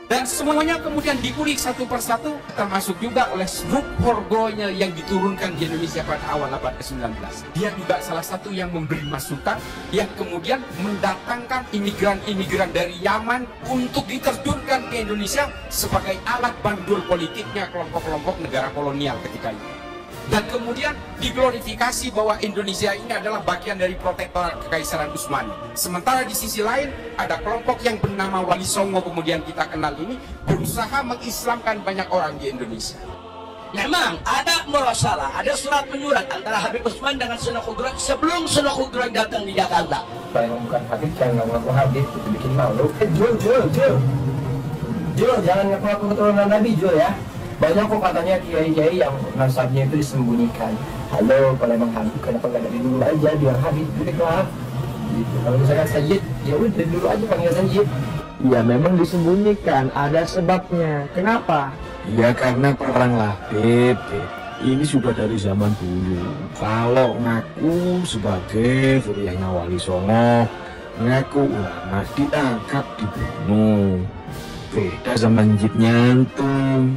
Dan semuanya kemudian dikulik satu persatu, termasuk juga oleh Snoop Horgonya yang diturunkan di Indonesia pada awal abad ke-19. Dia juga salah satu yang memberi masukan, yang kemudian mendatangkan imigran-imigran dari Yaman untuk diterjunkan ke Indonesia sebagai alat bandul politiknya kelompok-kelompok negara kolonial ketika itu. Dan kemudian diglorifikasi bahwa Indonesia ini adalah bagian dari protektorat Kekaisaran Utsmani. Sementara di sisi lain ada kelompok yang bernama Wali Songo kemudian kita kenal ini berusaha mengislamkan banyak orang di Indonesia. Memang ada murasalah, ada surat menyurat antara Habib Utsman dengan Sunan Kudus sebelum Sunan Kudus datang di Jakarta. Kalau yang bukan Habib jangan ngaku Habib, itu bikin malu. Jul, jangan ngaku keturunan Nabi Jul ya. Banyak kok katanya kiai-kiai yang nasabnya itu disembunyikan. Halo, kalau emang Habib kenapa nggak dari dulu aja biar Habib begitu. Gitu. Kalau misalkan Sayyid, ya udah dari dulu aja panggil Sayyid. Ya memang disembunyikan, ada sebabnya. Kenapa? Ya karena perang Labib. Ini sudah dari zaman dulu. Kalau ngaku sebagai Furiahnya Wali Songo, ngaku ulama diangkat dibunuh. Beda zaman Jid Nyantum.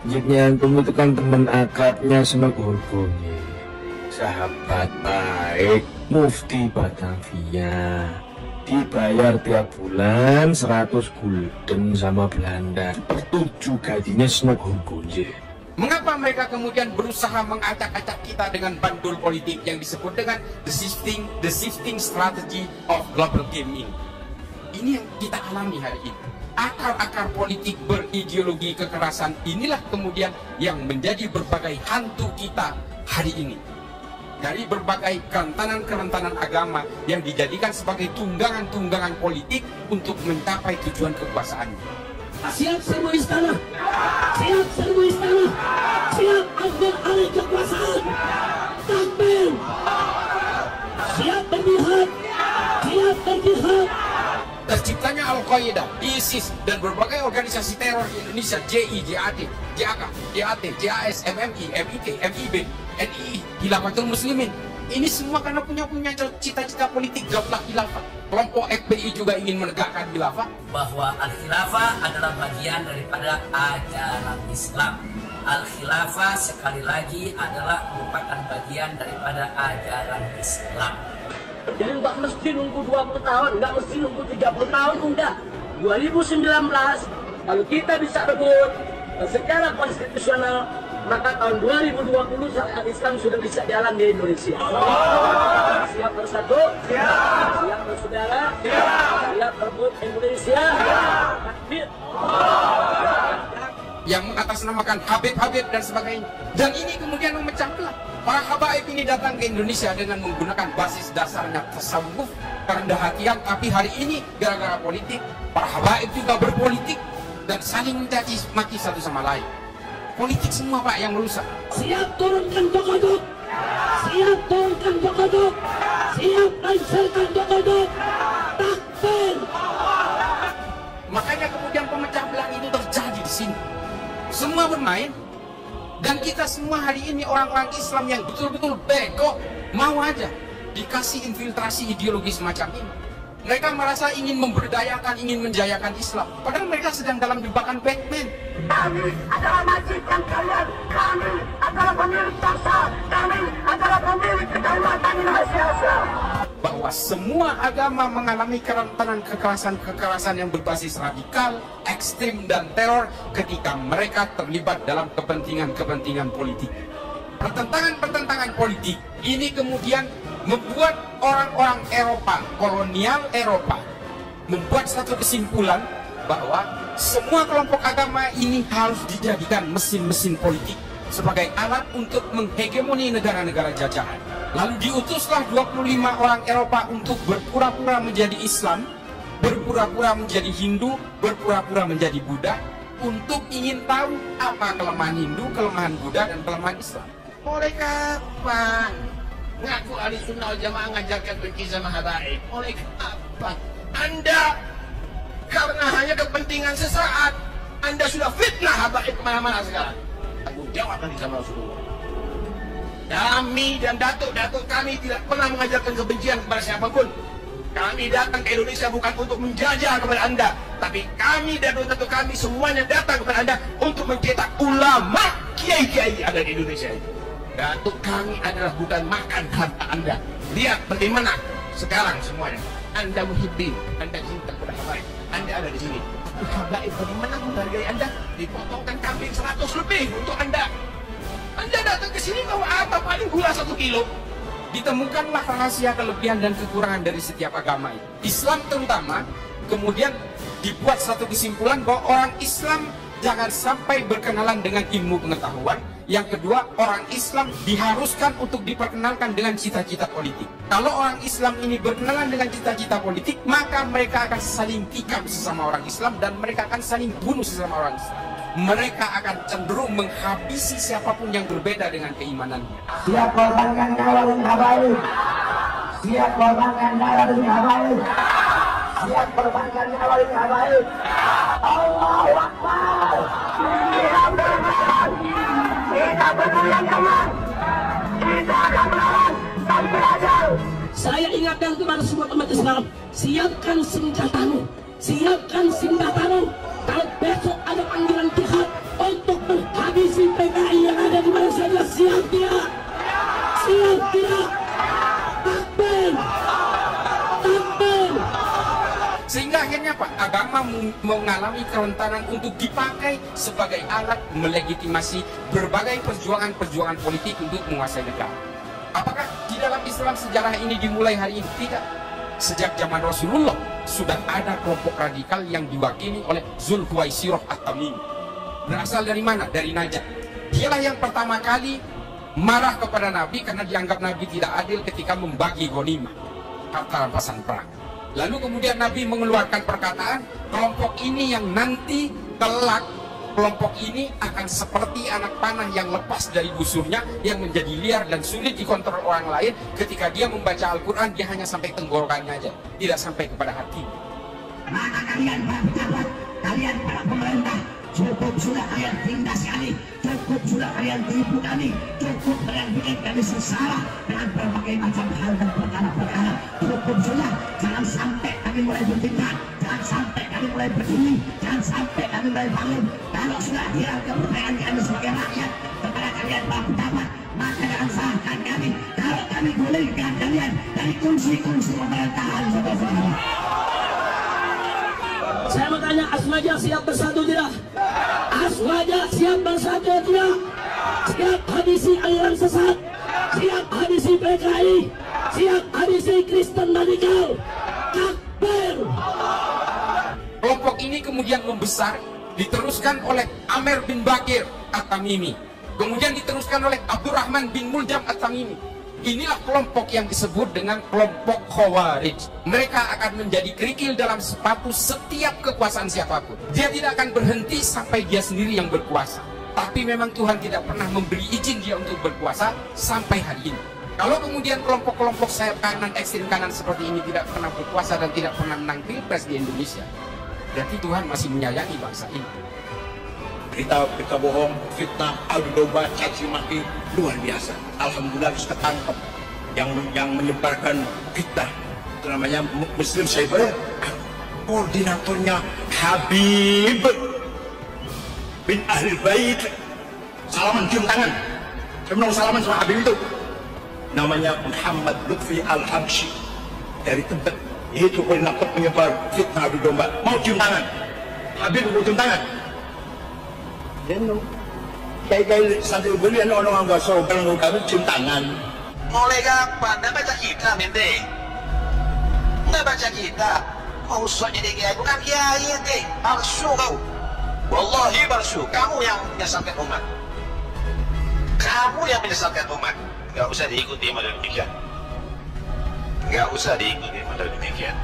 Jid Nyantum itu kan teman akrabnya Sunan Horgonya, sahabat baik Mufti Batavia, dibayar tiap bulan 100 gulden sama Belanda, pertuju gajinya Sunan Horgonya. Mengapa mereka kemudian berusaha mengacak-acak kita dengan bandul politik yang disebut dengan the shifting strategy of global game ini? Ini yang kita alami hari ini. Akar-akar politik berideologi kekerasan inilah kemudian yang menjadi berbagai hantu kita hari ini. Dari berbagai kerentanan-kerentanan agama yang dijadikan sebagai tunggangan-tunggangan politik untuk mencapai tujuan kekuasaannya. Siap serbu istana, siap serbu istana, siap ambil alih kekuasaan, takbir, siap berjihad, siap berjihad. Terciptanya Al-Qaeda, ISIS, dan berbagai organisasi teror di Indonesia, JI, JAD, JAK, JAT, JAS, MMI, MIT, MIB, NII, Khilafatul Muslimin. Ini semua karena punya cita-cita politik daulah khilafah. Kelompok FPI juga ingin menegakkan khilafah. Bahwa Al-Khilafah adalah bagian daripada ajaran Islam. Al-Khilafah sekali lagi adalah merupakan bagian daripada ajaran Islam. Jadi nggak mesti nunggu 20 tahun, nggak mesti nunggu 30 tahun, enggak. 2019, kalau kita bisa rebut secara konstitusional, maka tahun 2020 syariat Islam sudah bisa jalan di Indonesia. Siap bersatu? Siap bersaudara? Siap berebut Indonesia? Takbir! Yang mengatasnamakan Habib-Habib dan sebagainya. Dan ini kemudian memecah belah. Para habaib ini datang ke Indonesia dengan menggunakan basis dasarnya tasawuf, kerendahan hatian, tapi hari ini gara-gara politik, para habaib juga berpolitik dan saling mencaci maki satu sama lain. Politik semua Pak yang merusak. Siap turunkan Jokodok, siap turunkan Jokodok, siap lancarkan Jokodok, takbir. Makanya kemudian pemecah belah itu terjadi di sini. Semua bermain. Dan kita semua hari ini orang-orang Islam yang betul-betul bego, mau aja dikasih infiltrasi ideologi semacam ini. Mereka merasa ingin memberdayakan, ingin menjayakan Islam. Padahal mereka sedang dalam jebakan Batman. Kami adalah majikan kalian, kami adalah pemilik bangsa, kami adalah pemilik kedaulatan Indonesia. Bahwa semua agama mengalami kerentanan kekerasan yang berbasis radikal, ekstrim, dan teror ketika mereka terlibat dalam kepentingan-kepentingan politik. Pertentangan-pertentangan politik ini kemudian membuat orang-orang Eropa, kolonial Eropa, membuat satu kesimpulan bahwa semua kelompok agama ini harus dijadikan mesin-mesin politik sebagai alat untuk menghegemoni negara-negara jajahan. Lalu diutuslah 25 orang Eropa untuk berpura-pura menjadi Islam, berpura-pura menjadi Hindu, berpura-pura menjadi Buddha, untuk ingin tahu apa kelemahan Hindu, kelemahan Buddha, dan kelemahan Islam. Oleh kapan ngaku ahli sunnah jamaah ngajarkan benci sama habaib? Oleh apa? Anda karena hanya kepentingan sesaat, Anda sudah fitnah habaib kemana-mana sekarang. Tanggung jawab nanti sama Rasulullah. Kami dan datuk-datuk kami tidak pernah mengajarkan kebencian kepada siapapun. Kami datang ke Indonesia bukan untuk menjajah kepada Anda, tapi kami dan tentu kami semuanya datang kepada Anda untuk mencetak ulama kiai-kiai ada di Indonesia ini. Datuk kami adalah bukan makan harta Anda. Lihat bagaimana sekarang semuanya. Anda muhibbin, Anda cinta kepada habaib, Anda ada di sini. Habaib bagaimana menghargai Anda? Dipotongkan kambing 100 lebih untuk Anda. Anda datang ke sini bawa apa? Paling gula 1 kilo. Ditemukanlah rahasia kelebihan dan kekurangan dari setiap agama ini. Islam terutama, kemudian dibuat satu kesimpulan bahwa orang Islam jangan sampai berkenalan dengan ilmu pengetahuan. Yang kedua, orang Islam diharuskan untuk diperkenalkan dengan cita-cita politik. Kalau orang Islam ini berkenalan dengan cita-cita politik, maka mereka akan saling tikam sesama orang Islam dan mereka akan saling bunuh sesama orang Islam. Mereka akan cenderung menghabisi siapapun yang berbeda dengan keimanannya. Siap korbankan nyawa demi habaib. Siap korbankan nyawa demi habaib. Siap korbankan nyawa demi habaib. Allahu Akbar. Kita berjalan. Kita berjalan kawan. Kita akan melawan sampai akhir. Saya ingatkan kepada semua umat Islam, siapkan senjatamu, siapkan senjatamu. Kalau besok ada panggilan jihad untuk menghabisi PKI yang ada di mana saja, siap tidak? Siap tidak? Takbir! Takbir! Sehingga akhirnya Pak, agama mengalami kerentanan untuk dipakai sebagai alat melegitimasi berbagai perjuangan-perjuangan politik untuk menguasai negara. Apakah di dalam Islam sejarah ini dimulai hari ini? Tidak. Sejak zaman Rasulullah sudah ada kelompok radikal yang diwakili oleh Zulhuwaisirah At-Tamimi. Berasal dari mana? Dari Najd. Dialah yang pertama kali marah kepada Nabi karena dianggap Nabi tidak adil ketika membagi ghanimah, harta rampasan perang. Lalu kemudian Nabi mengeluarkan perkataan, kelompok ini yang nanti kelak, kelompok ini akan seperti anak panah yang lepas dari busurnya, yang menjadi liar dan sulit dikontrol orang lain. Ketika dia membaca Al-Quran, dia hanya sampai tenggorokannya aja, tidak sampai kepada hati. Maka kalian para pejabat, kalian para pemerintah, cukup sudah kalian tindas kami, cukup sudah kalian tipu kami, cukup kalian bikin kami sesalah dengan berbagai macam hal dan perkara-perkara. Cukup sudah, jangan sampai kami mulai bertindak, jangan sampai kami mulai berdiri, jangan sampai kami mulai bangun. Kalau sudah hilang kepercayaan kami sebagai rakyat kepada kalian para pejabat, maka jangan salahkan kami kalau kami gulingkan kalian dari kursi-kursi pemerintahan, saudara-saudara. Saya mau tanya, Asmaja siap bersatu tidak? Asmaja siap bersatu tidak? Siap habisi aliran sesat? Siap habisi PKI? Siap habisi Kristen radikal? Takbir! Kelompok ini kemudian membesar, diteruskan oleh Amr bin Bakir At-Tamimi, kemudian diteruskan oleh Abdurrahman bin Muljam At-Tamimi. Inilah kelompok yang disebut dengan kelompok Khawarij. Mereka akan menjadi kerikil dalam sepatu setiap kekuasaan siapapun. Dia tidak akan berhenti sampai dia sendiri yang berkuasa. Tapi memang Tuhan tidak pernah memberi izin dia untuk berkuasa sampai hari ini. Kalau kemudian kelompok-kelompok sayap kanan, ekstrem kanan seperti ini tidak pernah berkuasa dan tidak pernah menang pilpres di Indonesia, berarti Tuhan masih menyayangi bangsa ini. Berita bohong, fitnah, adu domba, caci maki luar biasa. Alhamdulillah bisa ketangkep yang menyebarkan fitnah. Itu namanya Muslim Cyber. Koordinatornya Habib bin Ahlul Bait. Salaman, cium tangan. Saya mau salaman sama Habib itu. Namanya Muhammad Lutfi Al-Habsyi, dari tempat itu koordinator penyebar fitnah adu domba. Mau cium tangan? Habib mau cium tangan? Kayak sambil beli orang nggak sopan kami cium tangan. Mulai kapan? Nggak baca kita, mente. Nggak baca kita. Mau usah jadi kiai, bukan kiai ente. Palsu kau. Wallahi palsu. Kamu yang menyesatkan umat. Kamu yang menyesatkan umat. Nggak usah diikuti model demikian. Nggak usah diikuti model demikian.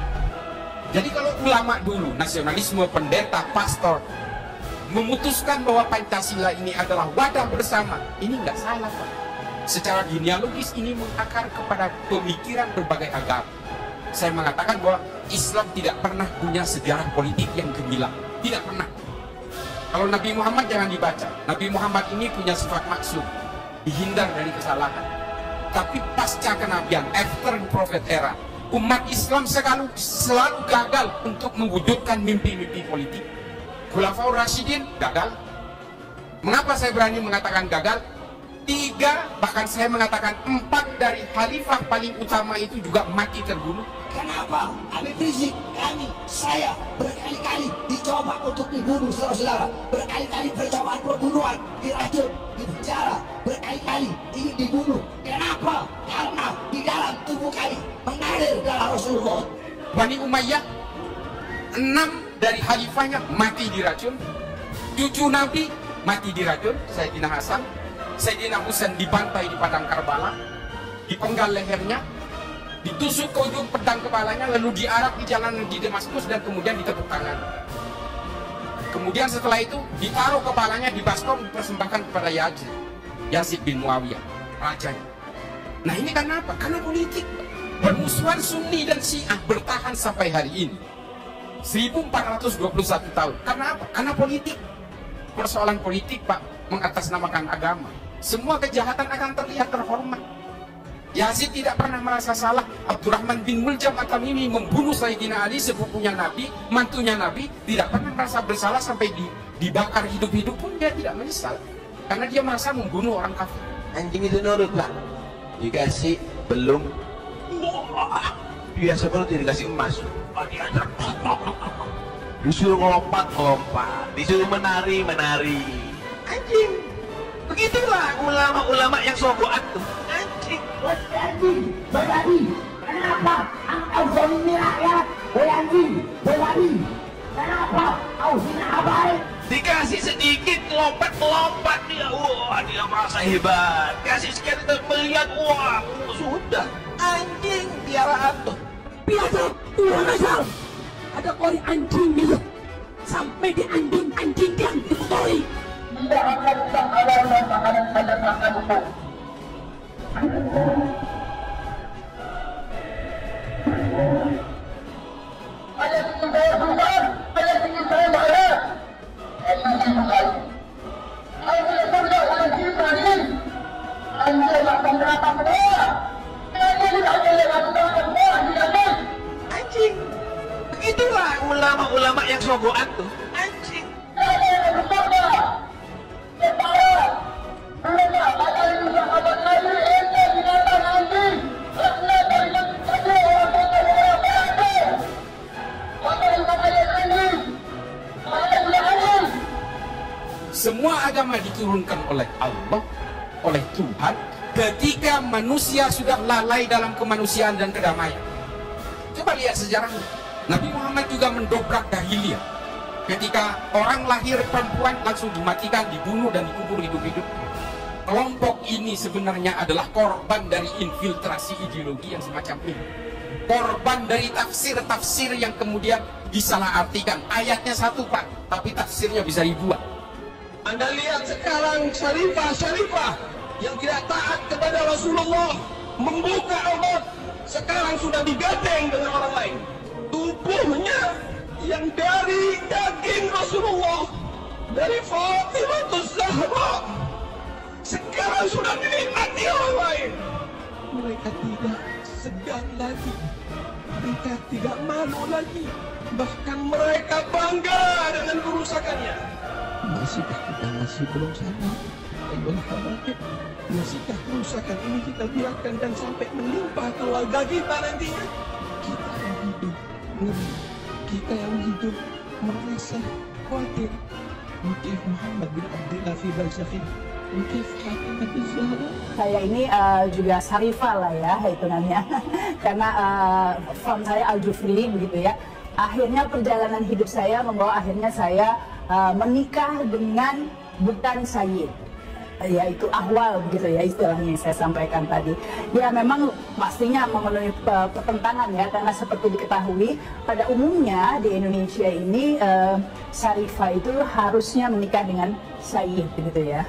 Jadi kalau ulama dulu, nasionalisme, pendeta, pastor memutuskan bahwa Pancasila ini adalah wadah bersama, ini nggak salah Pak. Secara genealogis ini mengakar kepada pemikiran berbagai agama. Saya mengatakan bahwa Islam tidak pernah punya sejarah politik yang gemilang, tidak pernah. Kalau Nabi Muhammad jangan dibaca. Nabi Muhammad ini punya sifat maksum, dihindar dari kesalahan. Tapi pasca kenabian, after prophet era, umat Islam selalu gagal untuk mewujudkan mimpi-mimpi politik. Khulafaur Rasyidin gagal. Mengapa saya berani mengatakan gagal? 3, bahkan saya mengatakan 4 dari khalifah paling utama itu juga mati terbunuh. Kenapa? Habib Rizik, kami, saya berkali-kali dicoba untuk dibunuh, saudara-saudara. Berkali-kali percobaan pembunuhan, diracun, di penjara, berkali-kali ingin dibunuh. Kenapa? Karena di dalam tubuh kami mengalir darah Rasulullah. Bani Umayyah, 6 dari khalifahnya mati diracun. Cucu Nabi mati diracun, Sayyidina Hasan. Sayyidina Husain dibantai di padang Karbala, dipenggal lehernya, ditusuk ke ujung pedang kepalanya, lalu diarak di jalanan di Damaskus dan kemudian ditepuk tangan. Kemudian setelah itu ditaruh kepalanya di baskom, dipersembahkan kepada Yazid bin Muawiyah, rajanya. Nah ini karena apa? Karena politik. Permusuhan Sunni dan Syiah bertahan sampai hari ini 1421 tahun. Karena apa? Karena politik. Persoalan politik, Pak, mengatasnamakan agama. Semua kejahatan akan terlihat terhormat. Yazid tidak pernah merasa salah. Abdurrahman bin Muljam At-Tamimi membunuh Sayyidina Ali, sepupunya Nabi, mantunya Nabi, tidak pernah merasa bersalah sampai dibakar hidup-hidup pun dia tidak menyesal. Karena dia merasa membunuh orang kafir. Anjing itu nurut, Pak. Dikasih belum. Wah, dia seperti dikasih emas. Diajar. Disuruh lompat-lompat, disuruh menari-menari. Anjing. Begitulah ulama-ulama yang sogoan tuh. Anjing. Berani. Kenapa engkau zalimi rakyat? Berani. Kenapa kau hina abai? Dikasih sedikit lompat-lompat dia. Wah, dia merasa hebat. Kasih sekian melihat, wah, sudah. Anjing piaraan tuh. Biasa, Tuhan asal. Ada kori anjing gitu. Sampai di anjing yang dikotori. Tidak akan sahabat dan makanan pada makan itu. Ada tinggi saya susah, ada tinggi saya marah. Tinggi sekali. Aku sudah oleh kita ini. Anda akan berapa kedua? Ini tidak boleh lakukan kedua, tidak. Anjing. Begitulah ulama-ulama yang sogoan tuh. Anjing. Semua agama diturunkan oleh Allah, oleh Tuhan, ketika manusia sudah lalai dalam kemanusiaan dan kedamaian. Coba lihat sejarahnya. Nabi Muhammad juga mendobrak dahiliyah. Ketika orang lahir perempuan langsung dimatikan, dibunuh dan dikubur hidup-hidup. Kelompok ini sebenarnya adalah korban dari infiltrasi ideologi yang semacam ini. Korban dari tafsir-tafsir yang kemudian disalahartikan. Ayatnya satu, Pak, tapi tafsirnya bisa ribuan. Anda lihat sekarang syarifah yang tidak taat kepada Rasulullah membuka aurat, sekarang sudah digandeng dengan orang lain. Tubuhnya yang dari daging Rasulullah, dari Fatimah Zahra, sekarang sudah dinikmati orang lain. Mereka tidak segan lagi, mereka tidak malu lagi, bahkan mereka bangga dengan kerusakannya. Masihkah kita masih belum sadar? Ayolah habaib, masihkah kerusakan ini kita biarkan dan sampai menimpa keluarga kita nantinya? Kita yang hidup ngeri, kita yang hidup merasa khawatir. Mungkin Muhammad bin Abdullah fi barzakhin, mungkin Fatimah Zahra. Saya ini juga Syarifah lah ya hitungannya, karena form saya Al-Jufri begitu ya. Akhirnya perjalanan hidup saya membawa akhirnya saya menikah dengan bukan sayyid, yaitu ahwal begitu ya istilahnya yang saya sampaikan tadi. Ya memang pastinya memenuhi pertentangan ya, karena seperti diketahui pada umumnya di Indonesia ini syarifah itu harusnya menikah dengan sayyid begitu ya,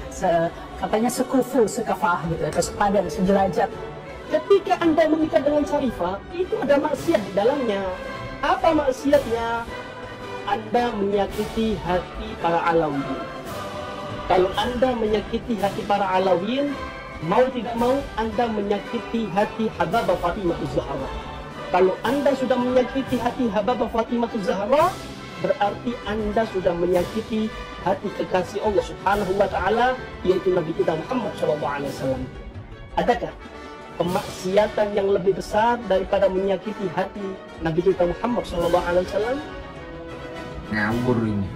katanya sekufu, sekafah gitu atau sepadan, sederajat. Ketika Anda menikah dengan syarifah, itu ada maksiat di dalamnya. Apa maksiatnya? Anda menyakiti hati para Alawiyin. Kalau Anda menyakiti hati para Alawiyin, mau tidak mau Anda menyakiti hati Habibah Fatimah Zahra. Kalau Anda sudah menyakiti hati Habibah Fatimah Zahra, berarti Anda sudah menyakiti hati kekasih Allah Subhanahu wa Ta'ala, yaitu Nabi kita Muhammad SAW. Adakah kemaksiatan yang lebih besar daripada menyakiti hati Nabi kita Muhammad SAW? Ngawur ini.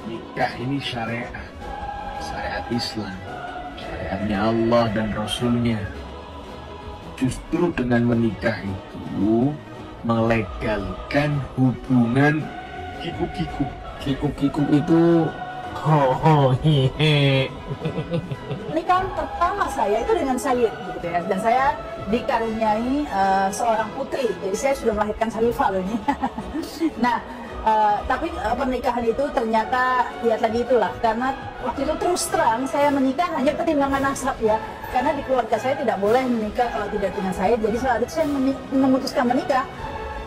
Nikah ini syariat Islam, syariatnya Allah dan Rasulnya. Justru dengan menikah itu melegalkan hubungan kiku-kiku. Kiku-kiku itu Nikahan pertama saya itu dengan Sayyid gitu ya, dan saya dikaruniai seorang putri, jadi saya sudah melahirkan Sarifah loh ini. Nah, tapi pernikahan itu ternyata ya tadi itulah, karena waktu itu terus terang saya menikah hanya pertimbangan nasab ya, karena di keluarga saya tidak boleh menikah kalau tidak dengan Sayyid. Jadi saat itu saya memutuskan menikah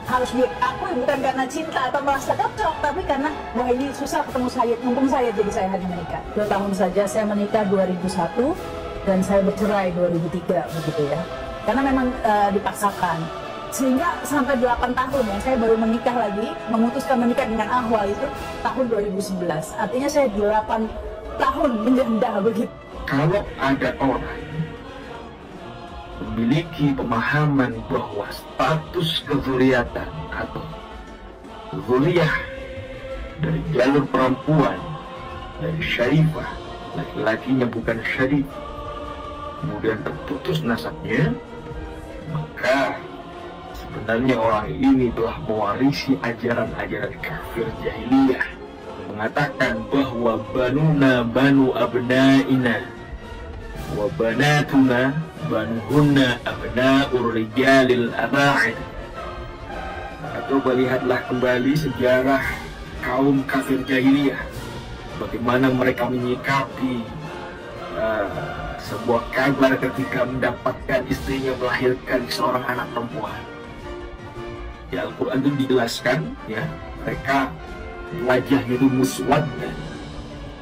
harus diakui, bukan karena cinta atau merasa cocok, tapi karena wah ini susah ketemu Sayyid, mumpung Sayyid, jadi saya hanya menikah 2 tahun saja. Saya menikah 2001 dan saya bercerai 2003 begitu ya, karena memang dipaksakan, sehingga sampai 8 tahun ya saya baru menikah lagi, memutuskan menikah dengan Ahwal itu tahun 2011. Artinya saya 8 tahun menjanda begitu. Kalau ada orang memiliki pemahaman bahwa status kezuriatan atau zuriyah dari jalur perempuan, dari syarifah, laki-lakinya bukan syarif, kemudian terputus nasabnya, maka sebenarnya orang ini telah mewarisi ajaran-ajaran kafir jahiliyah, mengatakan bahwa banuna banu abnaina wa banatuna banuhunna abna'ur rijalil aba'id. Atau lihatlah kembali sejarah kaum kafir jahiliyah, bagaimana mereka menyikapi sebuah kabar ketika mendapatkan istrinya melahirkan seorang anak perempuan. Di Al-Quran itu dijelaskan ya, mereka wajahnya itu muswaddan.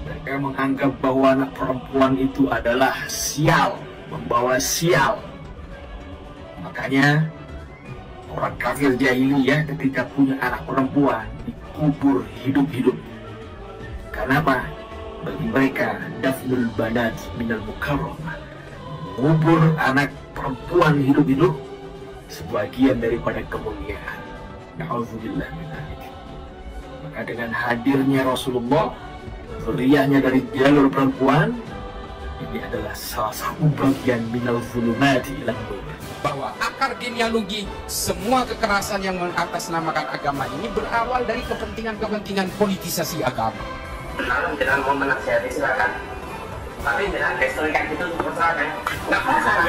Mereka menganggap bahwa anak perempuan itu adalah sial, membawa sial. Makanya orang kafir jahiliyah ketika punya anak perempuan dikubur hidup-hidup. Kenapa? Bagi mereka dafnul banat minal mukarramah, mengubur anak perempuan hidup-hidup sebagian daripada kemuliaan. Na'udzubillah min dzalik. Maka dengan hadirnya Rasulullah, zuriyahnya dari jalur perempuan, ini adalah salah satu bagian minal zulumati ila nur. Bahwa akar genealogi semua kekerasan yang mengatasnamakan agama ini berawal dari kepentingan-kepentingan politisasi agama. Kalau jangan mau menasihati silakan, tapi jangan historikan itu terserahkan. Nggak masalah.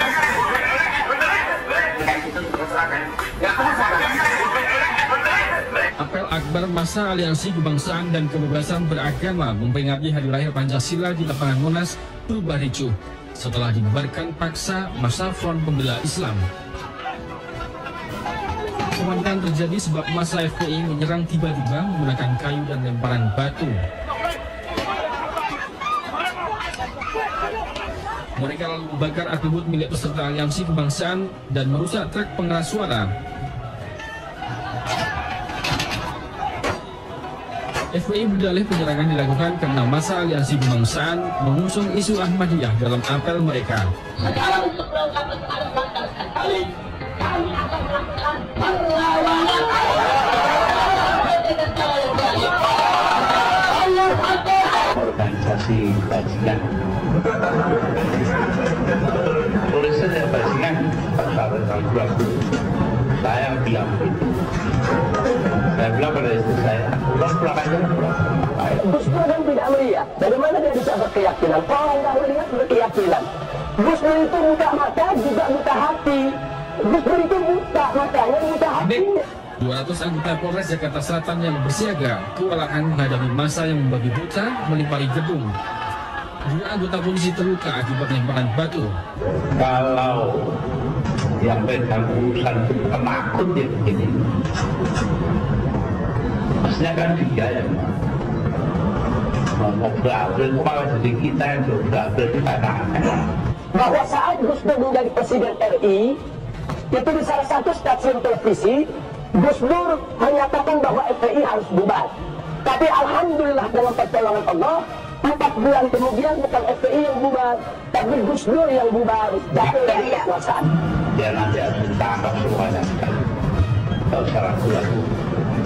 Itu terserahkan. Nggak masalah. Apel akbar masa Aliansi Kebangsaan dan Kebebasan Beragama memperingati Hari Lahir Pancasila di lapangan Monas, Purba Ricuh setelah dibubarkan paksa masa Front Pembela Islam. Kematian terjadi sebab masa FPI menyerang tiba-tiba menggunakan kayu dan lemparan batu. Mereka lalu membakar atribut milik peserta Aliansi Kebangsaan dan merusak truk pengeras suara. FPI berdalih penyerangan dilakukan karena masa Aliansi Kebangsaan mengusung isu Ahmadiyah dalam apel mereka. Sekarang sebelum kami mengatakan kali, kami akan melakukan perlawanan dengan cara yang berani. Organisasi bajingan, tulisannya bajingan pada tahun 2000. Saya bilang begitu. Saya bilang pada istri saya, pulang aja. Gus Dur kan tidak melihat. Dari mana dia bisa berkeyakinan? Kalau nggak melihat berkeyakinan. Gus Dur itu buta mata juga buta hati. Gus Dur itu buta matanya, buta hatinya. 200 anggota Polres Jakarta Selatan yang bersiaga kewalahan menghadapi massa yang membabi buta melimpari gedung. 2 anggota polisi terluka akibat lemparan batu. Kalau yang pegang urusan penakut ya begini, maksudnya kan dia yang mau berabel, malah jadi kita yang berabel di tanah. Bahwa saat Gus Dur menjadi Presiden RI, Itu di salah satu stasiun televisi, Gus Dur menyatakan bahwa FPI harus bubar. Tapi alhamdulillah dengan pertolongan Allah, 4 bulan kemudian bukan FPI yang bubar, tapi Gus Dur yang bubar dari kekuasaan. Ya nanti harus ditangkap semuanya. Kalau sekarang ragu-ragu,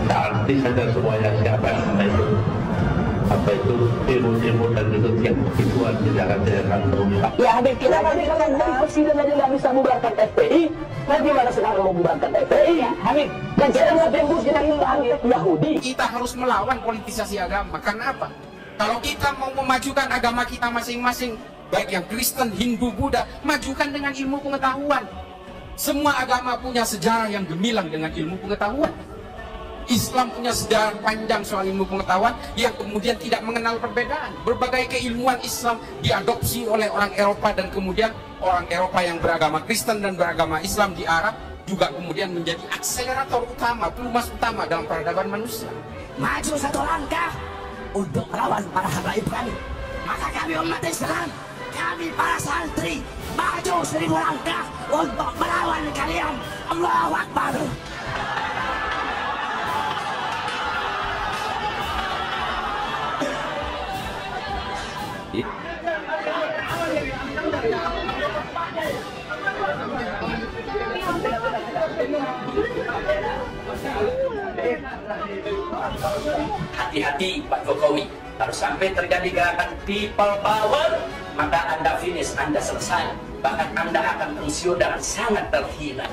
nanti saja semuanya siapa yang apa itu ilmu-ilmu dan itu jangan terungkap. Ya Habib, kita nanti kalau presiden aja nggak bisa bubarkan FPI, nah gimana sekarang mau bubarkan FPI? Habib, dan kita nggak tembus dengan Yahudi. Kita harus melawan politisasi agama. Karena apa? Kalau kita mau memajukan agama kita masing-masing, baik yang Kristen, Hindu, Buddha, majukan dengan ilmu pengetahuan. Semua agama punya sejarah yang gemilang dengan ilmu pengetahuan. Islam punya sejarah panjang soal ilmu pengetahuan yang kemudian tidak mengenal perbedaan. Berbagai keilmuan Islam diadopsi oleh orang Eropa, dan kemudian orang Eropa yang beragama Kristen dan beragama Islam di Arab juga kemudian menjadi akselerator utama, pelumas utama dalam peradaban manusia. Maju satu langkah untuk melawan para habaib kami. Maka kami umat Islam, kami para santri, maju 1000 langkah untuk melawan kalian. Allahu Akbar. Hati-hati Pak Jokowi, kalau sampai terjadi gerakan people power, maka Anda finish, Anda selesai. Bahkan Anda akan pensiun dengan sangat terhina.